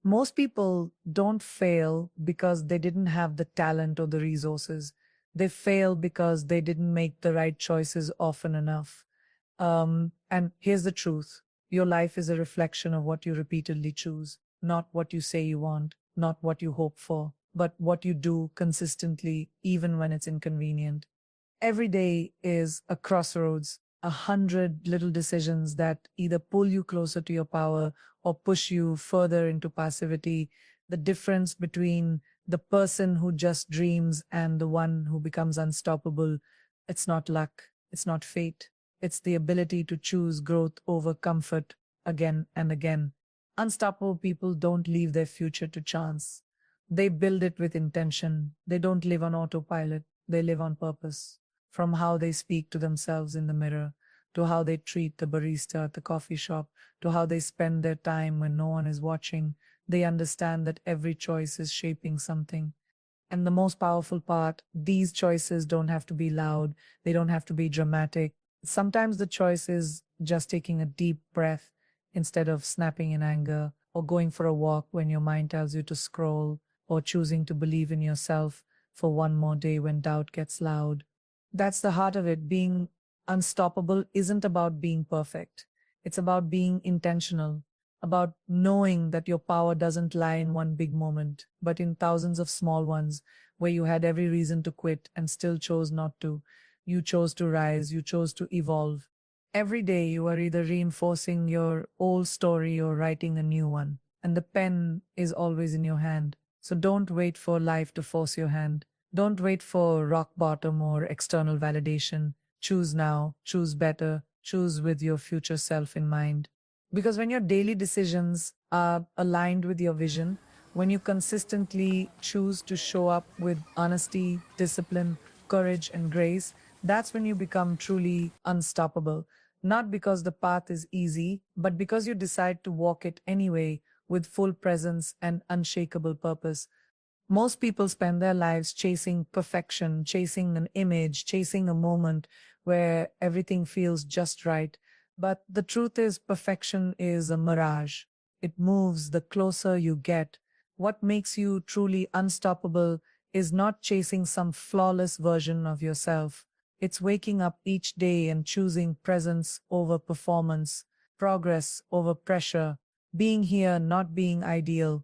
Most people don't fail because they didn't have the talent or the resources. They fail because they didn't make the right choices often enough. And here's the truth: your life is a reflection of what you repeatedly choose, not what you say you want, not what you hope for, but what you do consistently, even when it's inconvenient. Every day is a crossroads, 100 little decisions that either pull you closer to your power or push you further into passivity. The difference between the person who just dreams and the one who becomes unstoppable, it's not luck, it's not fate, it's the ability to choose growth over comfort again and again. Unstoppable people don't leave their future to chance. They build it with intention. They don't live on autopilot, they live on purpose. From how they speak to themselves in the mirror, to how they treat the barista at the coffee shop, to how they spend their time when no one is watching, they understand that every choice is shaping something. And the most powerful part, these choices don't have to be loud, they don't have to be dramatic. Sometimes the choice is just taking a deep breath instead of snapping in anger, or going for a walk when your mind tells you to scroll, or choosing to believe in yourself for one more day when doubt gets loud. That's the heart of it. Being unstoppable isn't about being perfect. It's about being intentional, about knowing that your power doesn't lie in one big moment, but in thousands of small ones where you had every reason to quit and still chose not to. You chose to rise, you chose to evolve. Every day you are either reinforcing your old story or writing a new one, and the pen is always in your hand. So don't wait for life to force your hand. Don't wait for rock bottom or external validation. Choose now, choose better, choose with your future self in mind. Because when your daily decisions are aligned with your vision, when you consistently choose to show up with honesty, discipline, courage, and grace, that's when you become truly unstoppable. Not because the path is easy, but because you decide to walk it anyway with full presence and unshakable purpose. Most people spend their lives chasing perfection, chasing an image, chasing a moment where everything feels just right. But the truth is, perfection is a mirage. It moves the closer you get. What makes you truly unstoppable is not chasing some flawless version of yourself. It's waking up each day and choosing presence over performance, progress over pressure, being here, not being ideal.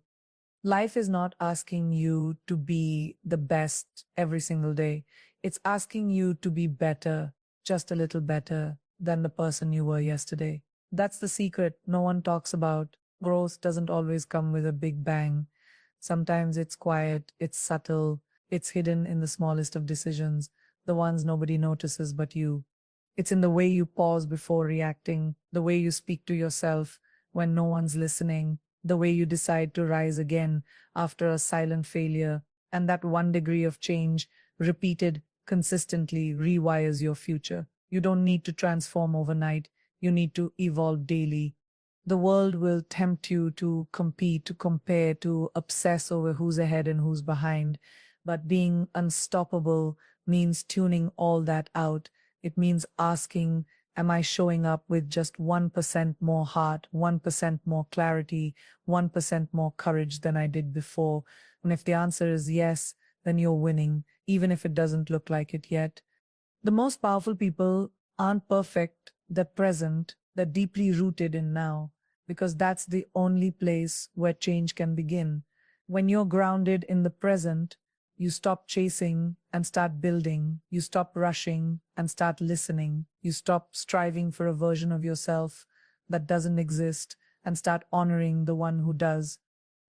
Life is not asking you to be the best every single day. It's asking you to be better, just a little better than the person you were yesterday. That's the secret no one talks about. Growth doesn't always come with a big bang. Sometimes it's quiet, it's subtle, it's hidden in the smallest of decisions, the ones nobody notices but you. It's in the way you pause before reacting, the way you speak to yourself when no one's listening, the way you decide to rise again after a silent failure. And that 1 degree of change, repeated consistently, rewires your future. You don't need to transform overnight, you need to evolve daily. The world will tempt you to compete, to compare, to obsess over who's ahead and who's behind. But being unstoppable means tuning all that out. It means asking, am I showing up with just 1% more heart, 1% more clarity, 1% more courage than I did before? And if the answer is yes, then you're winning, even if it doesn't look like it yet. The most powerful people aren't perfect, they're present, they're deeply rooted in now, because that's the only place where change can begin. When you're grounded in the present, you stop chasing and start building. You stop rushing and start listening. You stop striving for a version of yourself that doesn't exist and start honoring the one who does.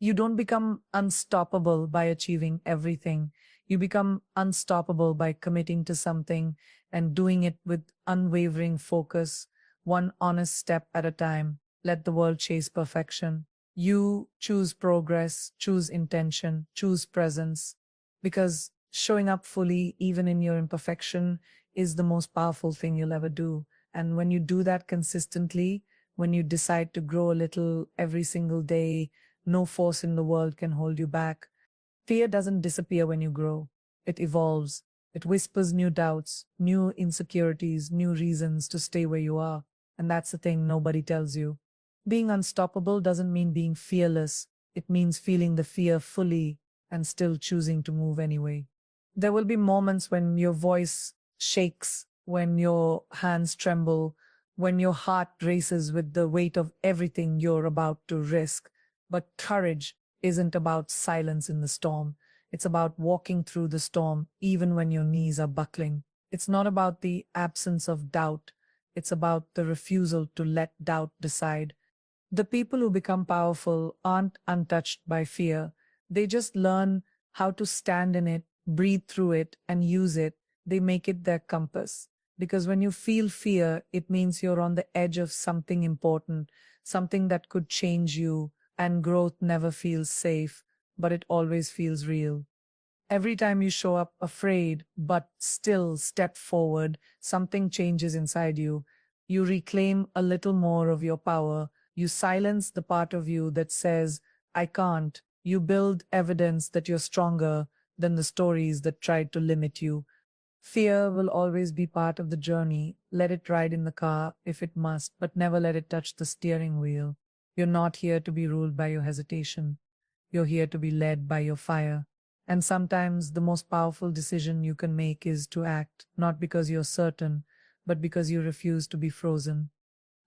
You don't become unstoppable by achieving everything. You become unstoppable by committing to something and doing it with unwavering focus, one honest step at a time. Let the world chase perfection. You choose progress, choose intention, choose presence, because showing up fully, even in your imperfection, is the most powerful thing you'll ever do. And when you do that consistently, when you decide to grow a little every single day, no force in the world can hold you back. Fear doesn't disappear when you grow. It evolves. It whispers new doubts, new insecurities, new reasons to stay where you are. And that's the thing nobody tells you. Being unstoppable doesn't mean being fearless. It means feeling the fear fully and still choosing to move anyway. There will be moments when your voice shakes, when your hands tremble, when your heart races with the weight of everything you're about to risk. But courage isn't about silence in the storm. It's about walking through the storm even when your knees are buckling. It's not about the absence of doubt. It's about the refusal to let doubt decide. The people who become powerful aren't untouched by fear. They just learn how to stand in it, breathe through it, and use it. They make it their compass. Because when you feel fear, it means you're on the edge of something important, something that could change you, and growth never feels safe, but it always feels real. Every time you show up afraid, but still step forward, something changes inside you. You reclaim a little more of your power. You silence the part of you that says, I can't. You build evidence that you're stronger than the stories that tried to limit you. Fear will always be part of the journey. Let it ride in the car if it must, but never let it touch the steering wheel. You're not here to be ruled by your hesitation. You're here to be led by your fire. And sometimes the most powerful decision you can make is to act, not because you're certain, but because you refuse to be frozen.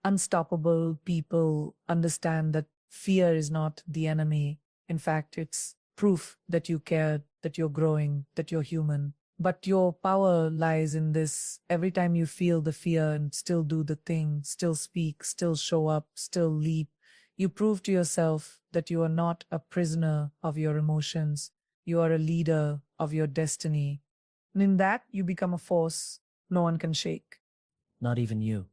Unstoppable people understand that fear is not the enemy. In fact, it's proof that you care, that you're growing, that you're human. But your power lies in this. Every time you feel the fear and still do the thing, still speak, still show up, still leap, you prove to yourself that you are not a prisoner of your emotions. You are a leader of your destiny. And in that, you become a force no one can shake. Not even you.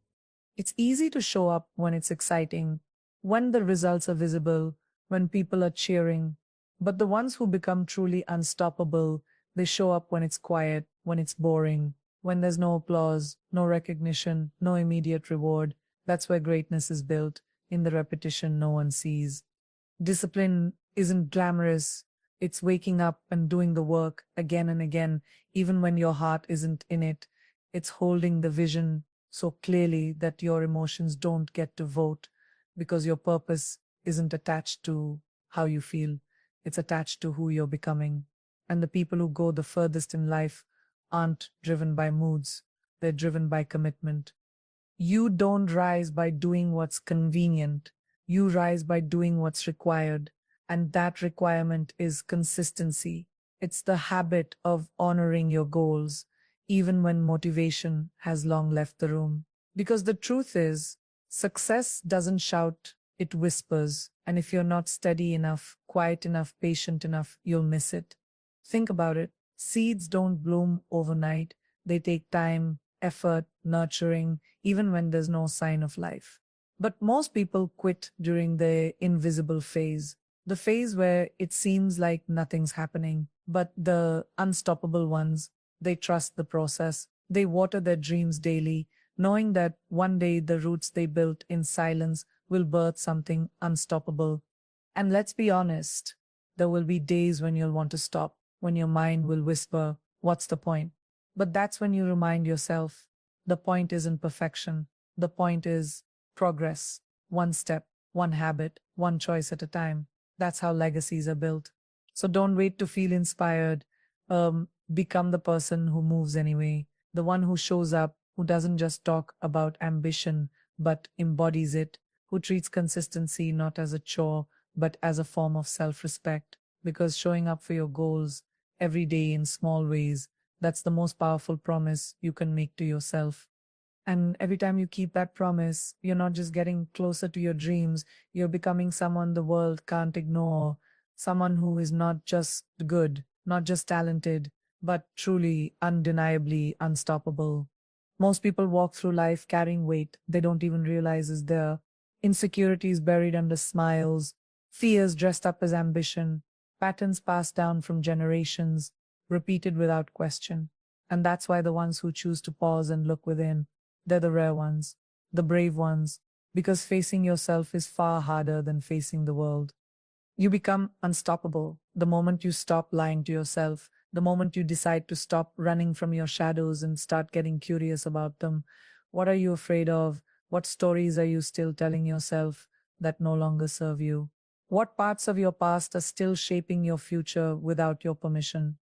It's easy to show up when it's exciting, when the results are visible, when people are cheering. But the ones who become truly unstoppable, they show up when it's quiet, when it's boring, when there's no applause, no recognition, no immediate reward. That's where greatness is built, in the repetition no one sees. Discipline isn't glamorous. It's waking up and doing the work again and again, even when your heart isn't in it. It's holding the vision so clearly that your emotions don't get to vote because your purpose isn't attached to how you feel. It's attached to who you're becoming. And the people who go the furthest in life aren't driven by moods. They're driven by commitment. You don't rise by doing what's convenient. You rise by doing what's required. And that requirement is consistency. It's the habit of honoring your goals, even when motivation has long left the room. Because the truth is, success doesn't shout, it whispers. And if you're not steady enough, quiet enough, patient enough, you'll miss it. Think about it. Seeds don't bloom overnight. They take time, effort, nurturing, even when there's no sign of life. But most people quit during the invisible phase, the phase where it seems like nothing's happening. But the unstoppable ones, they trust the process. They water their dreams daily, knowing that one day the roots they built in silence will birth something unstoppable. And let's be honest, there will be days when you'll want to stop, when your mind will whisper, what's the point? But that's when you remind yourself, the point isn't perfection. The point is progress. One step, one habit, one choice at a time. That's how legacies are built. So don't wait to feel inspired. Become the person who moves anyway. The one who shows up, who doesn't just talk about ambition, but embodies it, who treats consistency not as a chore, but as a form of self-respect. Because showing up for your goals every day in small ways, that's the most powerful promise you can make to yourself. And every time you keep that promise, you're not just getting closer to your dreams, you're becoming someone the world can't ignore, someone who is not just good, not just talented, but truly, undeniably unstoppable. Most people walk through life carrying weight they don't even realize is there. Insecurities buried under smiles, fears dressed up as ambition, patterns passed down from generations, repeated without question. And that's why the ones who choose to pause and look within, they're the rare ones, the brave ones, because facing yourself is far harder than facing the world. You become unstoppable the moment you stop lying to yourself, the moment you decide to stop running from your shadows and start getting curious about them. What are you afraid of? What stories are you still telling yourself that no longer serve you? What parts of your past are still shaping your future without your permission?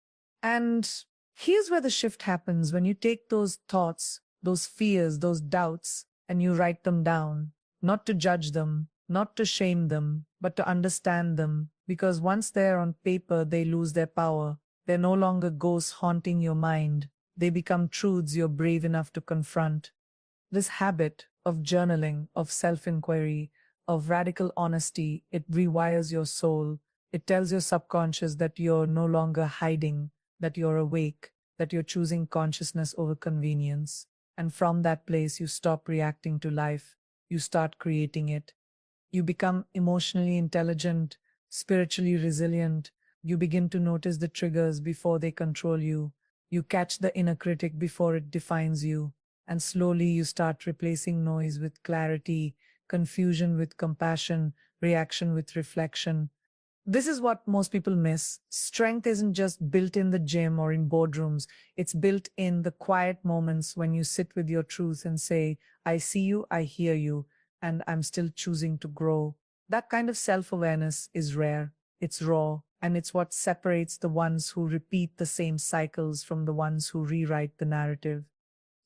And here's where the shift happens when you take those thoughts, those fears, those doubts, and you write them down, not to judge them, not to shame them, but to understand them. Because once they're on paper, they lose their power. They're no longer ghosts haunting your mind. They become truths you're brave enough to confront. This habit of journaling, of self inquiry, of radical honesty, it rewires your soul. It tells your subconscious that you're no longer hiding, that you're awake, that you're choosing consciousness over convenience. And from that place, you stop reacting to life, you start creating it. You become emotionally intelligent, spiritually resilient. You begin to notice the triggers before they control you. You catch the inner critic before it defines you. And slowly you start replacing noise with clarity, confusion with compassion, reaction with reflection. This is what most people miss. Strength isn't just built in the gym or in boardrooms. It's built in the quiet moments when you sit with your truth and say, I see you, I hear you, and I'm still choosing to grow. That kind of self-awareness is rare. It's raw, and it's what separates the ones who repeat the same cycles from the ones who rewrite the narrative.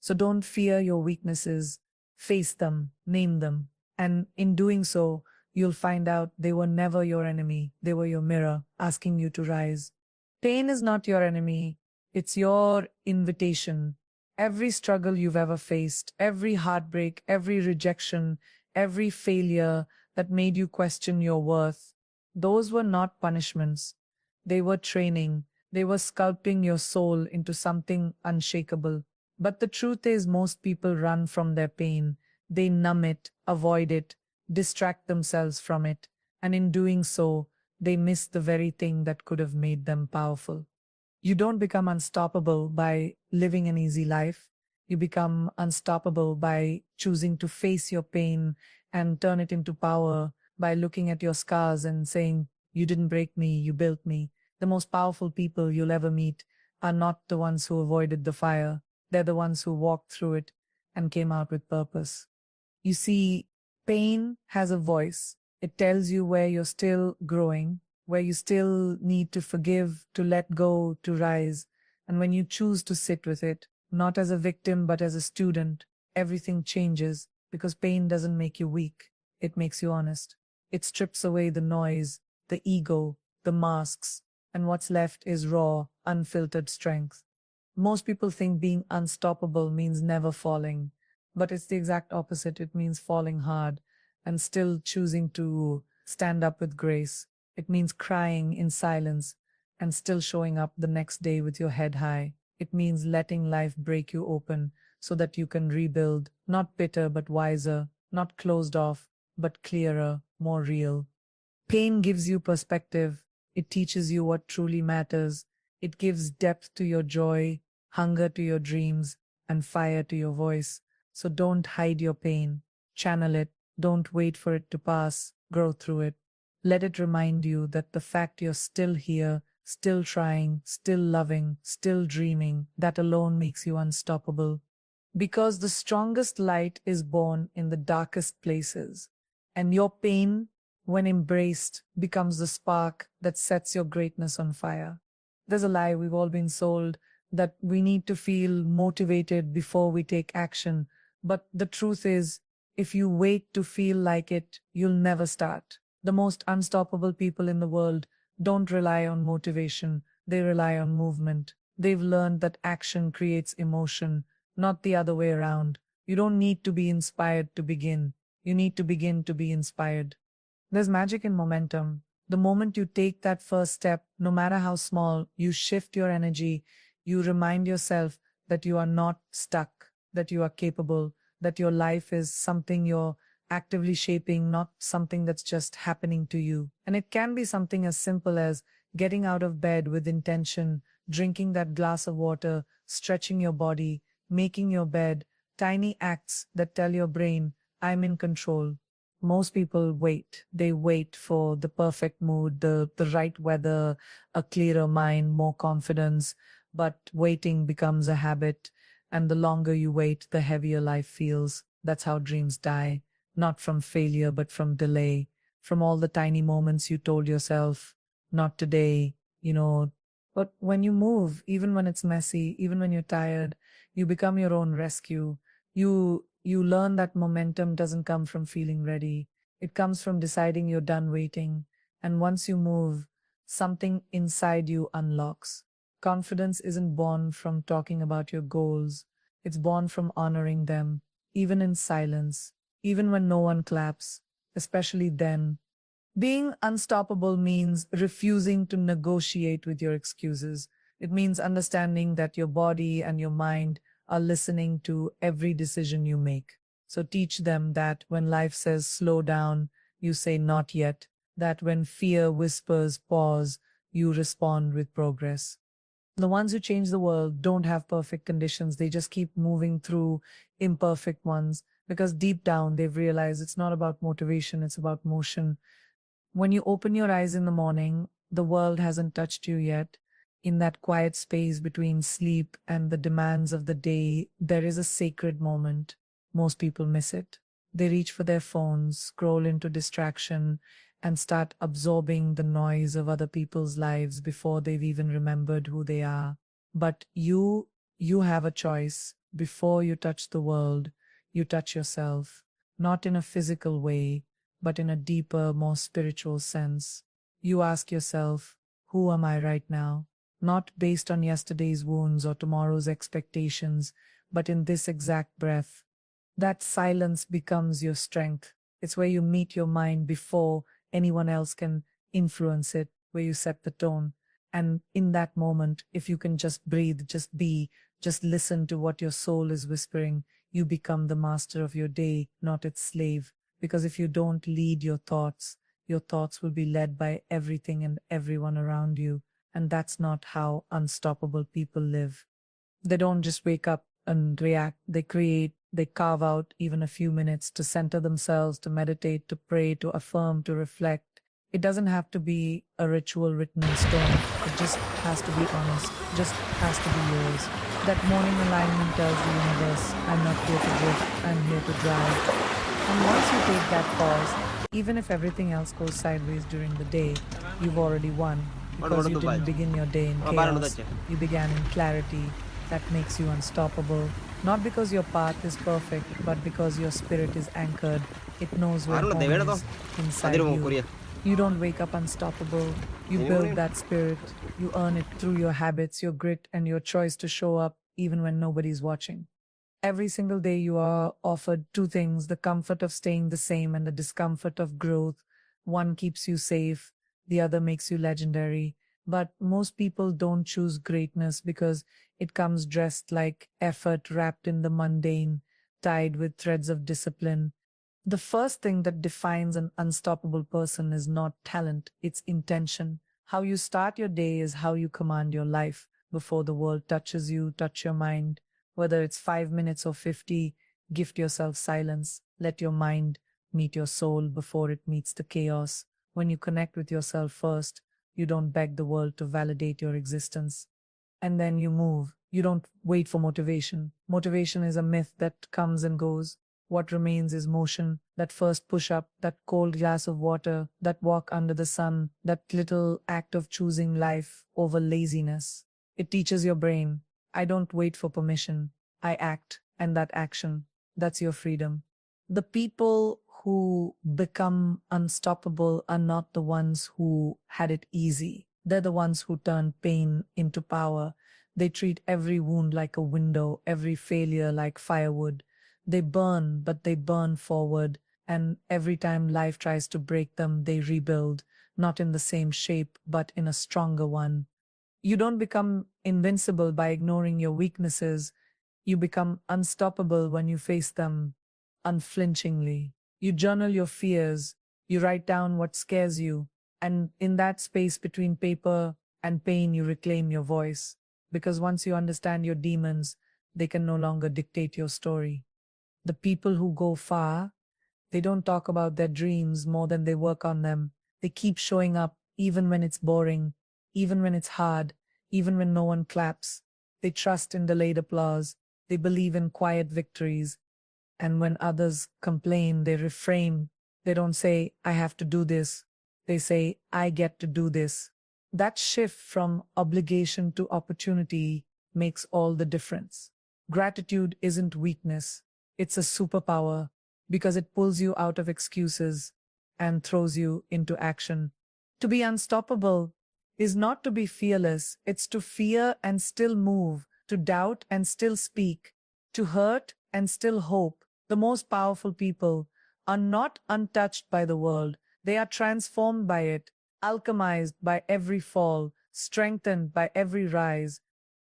So don't fear your weaknesses, face them, name them. And in doing so, you'll find out they were never your enemy. They were your mirror asking you to rise. Pain is not your enemy. It's your invitation. Every struggle you've ever faced, every heartbreak, every rejection, every failure that made you question your worth, those were not punishments. They were training. They were sculpting your soul into something unshakable. But the truth is, most people run from their pain. They numb it, avoid it, distract themselves from it, and in doing so, they miss the very thing that could have made them powerful. You don't become unstoppable by living an easy life. You become unstoppable by choosing to face your pain and turn it into power, by looking at your scars and saying, you didn't break me, you built me. The most powerful people you'll ever meet are not the ones who avoided the fire. They're the ones who walked through it and came out with purpose. You see, pain has a voice. It tells you where you're still growing, where you still need to forgive, to let go, to rise. And when you choose to sit with it, not as a victim, but as a student, everything changes because pain doesn't make you weak. It makes you honest. It strips away the noise, the ego, the masks, and what's left is raw, unfiltered strength. Most people think being unstoppable means never falling, but it's the exact opposite. It means falling hard and still choosing to stand up with grace. It means crying in silence and still showing up the next day with your head high. It means letting life break you open so that you can rebuild, not bitter but wiser, not closed off but clearer, more real. Pain gives you perspective. It teaches you what truly matters. It gives depth to your joy, hunger to your dreams, and fire to your voice. So don't hide your pain. Channel it. Don't wait for it to pass. Grow through it. Let it remind you that the fact you're still here, still trying, still loving, still dreaming, that alone makes you unstoppable. Because the strongest light is born in the darkest places. And your pain, when embraced, becomes the spark that sets your greatness on fire. There's a lie we've all been sold that we need to feel motivated before we take action. But the truth is, if you wait to feel like it, you'll never start. The most unstoppable people in the world don't rely on motivation, they rely on movement. They've learned that action creates emotion, not the other way around. You don't need to be inspired to begin. You need to begin to be inspired. There's magic in momentum. The moment you take that first step, no matter how small, you shift your energy. You remind yourself that you are not stuck, that you are capable, that your life is something you're actively shaping, not something that's just happening to you. And it can be something as simple as getting out of bed with intention, drinking that glass of water, stretching your body, making your bed, tiny acts that tell your brain, I'm in control. Most people wait. They wait for the perfect mood, the right weather, a clearer mind, more confidence. But waiting becomes a habit. And the longer you wait, the heavier life feels. That's how dreams die. Not from failure, but from delay. from all the tiny moments you told yourself, not today, you know. But when you move, even when it's messy, even when you're tired, you become your own rescue. You learn that momentum doesn't come from feeling ready. It comes from deciding you're done waiting. And once you move, something inside you unlocks. Confidence isn't born from talking about your goals. It's born from honoring them, even in silence, even when no one claps, especially then. Being unstoppable means refusing to negotiate with your excuses. It means understanding that your body and your mind are listening to every decision you make. So teach them that when life says slow down, you say not yet. That when fear whispers pause, you respond with progress. The ones who change the world don't have perfect conditions. They just keep moving through imperfect ones because deep down they've realized it's not about motivation, it's about motion. When you open your eyes in the morning, the world hasn't touched you yet. In that quiet space between sleep and the demands of the day, there is a sacred moment. Most people miss it. They reach for their phones, scroll into distraction, and start absorbing the noise of other people's lives before they've even remembered who they are. But you have a choice. Before you touch the world, you touch yourself, not in a physical way, but in a deeper, more spiritual sense. You ask yourself, who am I right now? Not based on yesterday's wounds or tomorrow's expectations, but in this exact breath. That silence becomes your strength. It's where you meet your mind before anyone else can influence it, where you set the tone. And in that moment, if you can just breathe, just be, just listen to what your soul is whispering, you become the master of your day, not its slave. Because if you don't lead your thoughts will be led by everything and everyone around you. And that's not how unstoppable people live. They don't just wake up and react, they create, they carve out even a few minutes to center themselves, to meditate, to pray, to affirm, to reflect. It doesn't have to be a ritual written in stone. It just has to be honest, just has to be yours. That morning alignment tells the universe, I'm not here to drift, I'm here to drive. And once you take that pause, even if everything else goes sideways during the day, you've already won because you didn't begin your day in chaos. You began in clarity that makes you unstoppable. Not because your path is perfect, but because your spirit is anchored. It knows where home is inside you. You don't wake up unstoppable. You build that spirit. You earn it through your habits, your grit, and your choice to show up even when nobody's watching. Every single day, you are offered two things: the comfort of staying the same and the discomfort of growth. One keeps you safe, the other makes you legendary. But most people don't choose greatness because it comes dressed like effort wrapped in the mundane, tied with threads of discipline. The first thing that defines an unstoppable person is not talent, it's intention. How you start your day is how you command your life. Before the world touches you, touch your mind. Whether it's 5 minutes or 50, gift yourself silence. Let your mind meet your soul before it meets the chaos. When you connect with yourself first, you don't beg the world to validate your existence. And then you move. You don't wait for motivation. Motivation is a myth that comes and goes. What remains is motion, that first push up, that cold glass of water, that walk under the sun, that little act of choosing life over laziness. It teaches your brain, I don't wait for permission, I act, and that action, that's your freedom. The people who become unstoppable are not the ones who had it easy. They're the ones who turn pain into power. They treat every wound like a window, every failure like firewood. They burn, but they burn forward, and every time life tries to break them, they rebuild, not in the same shape, but in a stronger one. You don't become invincible by ignoring your weaknesses. You become unstoppable when you face them unflinchingly. You journal your fears, you write down what scares you, and in that space between paper and pain, you reclaim your voice. Because once you understand your demons, they can no longer dictate your story. The people who go far, they don't talk about their dreams more than they work on them. They keep showing up even when it's boring, even when it's hard, even when no one claps. They trust in delayed applause. They believe in quiet victories. And when others complain, they reframe They don't say, I have to do this. They say, I get to do this. That shift from obligation to opportunity makes all the difference. Gratitude isn't weakness, it's a superpower because it pulls you out of excuses and throws you into action. To be unstoppable is not to be fearless, it's to fear and still move, to doubt and still speak, to hurt and still hope. The most powerful people are not untouched by the world, they are transformed by it, alchemized by every fall, strengthened by every rise.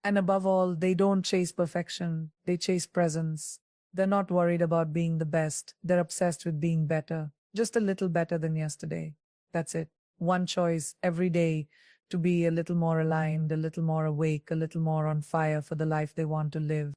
And above all, they don't chase perfection, they chase presence. They're not worried about being the best, they're obsessed with being better, just a little better than yesterday. That's it. One choice every day to be a little more aligned, a little more awake, a little more on fire for the life they want to live.